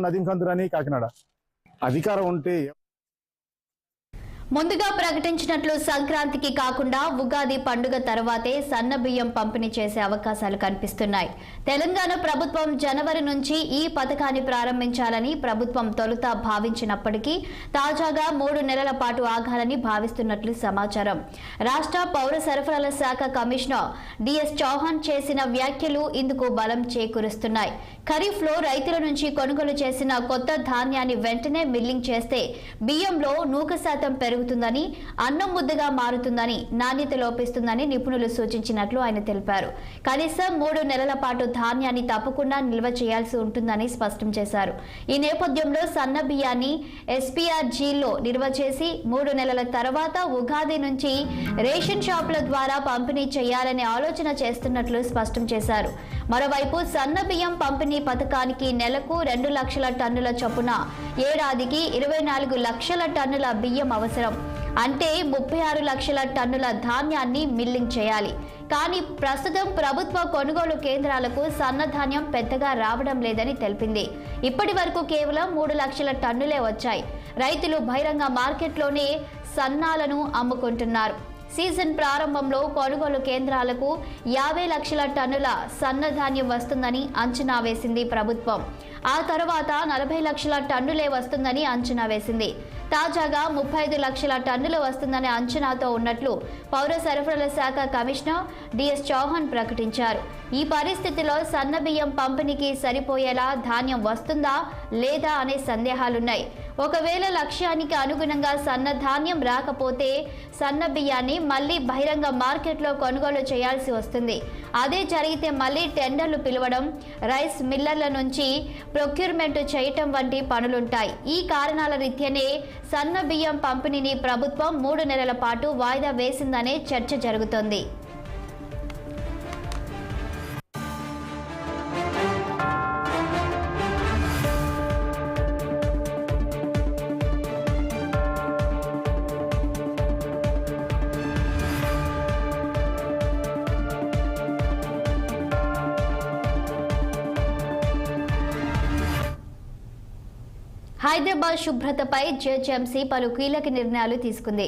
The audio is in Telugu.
నదీం కందురాని కాకినాడ అధికారం ఉంటే ముందుగా ప్రకటించినట్లు సంక్రాంతికి కాకుండా ఉగాది పండుగ తర్వాతే సన్నబియ్యం పంపిణీ చేసే అవకాశాలు కనిపిస్తున్నాయి. తెలంగాణ ప్రభుత్వం జనవరి నుంచి ఈ పథకాన్ని ప్రారంభించాలని ప్రభుత్వం తొలుత భావించినప్పటికీ తాజాగా 3 నెలల పాటు ఆగాలని భావిస్తున్నట్లు సమాచారం. రాష్ట్ర పౌర సరఫరాల శాఖ కమిషనర్ డిఎస్ చౌహాన్ చేసిన వ్యాఖ్యలు ఇందుకు బలం చేకూరుస్తున్నాయి. ఖరీఫ్లో రైతుల నుంచి కొనుగోలు చేసిన కొత్త ధాన్యాన్ని వెంటనే మిల్లింగ్ చేస్తే బియ్యంలో నూక శాతం పెరుగుతుందని, అన్నం ముద్దగా మారుతుందని, నాణ్యత లోపిస్తుందని నిపుణులు సూచించినట్లు ఆయన తెలిపారు. కనీసం 3 నెలల పాటు ధాన్యాన్ని తప్పకుండా నిల్వ చేయాల్సి ఉంటుందని స్పష్టం చేశారు. ఈ నేపథ్యంలో సన్న బియ్యాన్ని ఎస్పీఆర్జీలో నిల్వ చేసి 3 నెలల తర్వాత ఉగాది నుంచి రేషన్ షాపుల ద్వారా పంపిణీ చేయాలనే ఆలోచన చేస్తున్నట్లు స్పష్టం చేశారు. మరోవైపు సన్న బియ్యం పంపిణీ పథకానికి నెలకు 2 లక్షల టన్నుల చొప్పున ఏడాదికి 24 లక్షల టన్నుల బియ్యం అవసరం. అంటే 36 లక్షల టన్నుల ధాన్యాన్ని మిల్లింగ్ చేయాలి. కానీ ప్రస్తుతం ప్రభుత్వ కొనుగోలు కేంద్రాలకు సన్నధాన్యం పెద్దగా రావడం లేదని తెలిపింది. ఇప్పటి వరకు కేవలం 3 లక్షల టన్నులే వచ్చాయి. రైతులు బహిరంగ మార్కెట్లోనే సన్నాలను అమ్ముకుంటున్నారు. సీజన్ ప్రారంభంలో కొనుగోలు కేంద్రాలకు 50 లక్షల టన్నుల సన్నధాన్యం వస్తుందని అంచనా వేసింది ప్రభుత్వం. ఆ తర్వాత 40 లక్షల టన్నులే వస్తుందని అంచనా వేసింది. తాజాగా 35 లక్షల టన్నులు వస్తుందనే అంచనాతో ఉన్నట్లు పౌర సరఫరాల శాఖ కమిషనర్ డిఎస్ చౌహాన్ ప్రకటించారు. ఈ పరిస్థితిలో సన్న బియ్యం పంపిణీకి సరిపోయేలా ధాన్యం వస్తుందా లేదా అనే సందేహాలున్నాయి. ఒకవేళ లక్ష్యానికి అనుగుణంగా సన్న ధాన్యం రాకపోతే సన్న బియ్యాన్ని మళ్లీ బహిరంగ మార్కెట్లో కొనుగోలు చేయాల్సి వస్తుంది. అదే జరిగితే మళ్లీ టెండర్లు పిలవడం, రైస్ మిల్లర్ల నుంచి ప్రొక్యూర్మెంట్ చేయటం వంటి పనులుంటాయి. ఈ కారణాల రీత్యానే సన్న బియ్యం పంపిణీని ప్రభుత్వం 3 నెలల పాటు వాయిదా వేసిందనే చర్చ జరుగుతోంది. హైదరాబాద్ శుభ్రతపై జీహెచ్ఎంసీ పలు కీలక నిర్ణయాలు తీసుకుంది.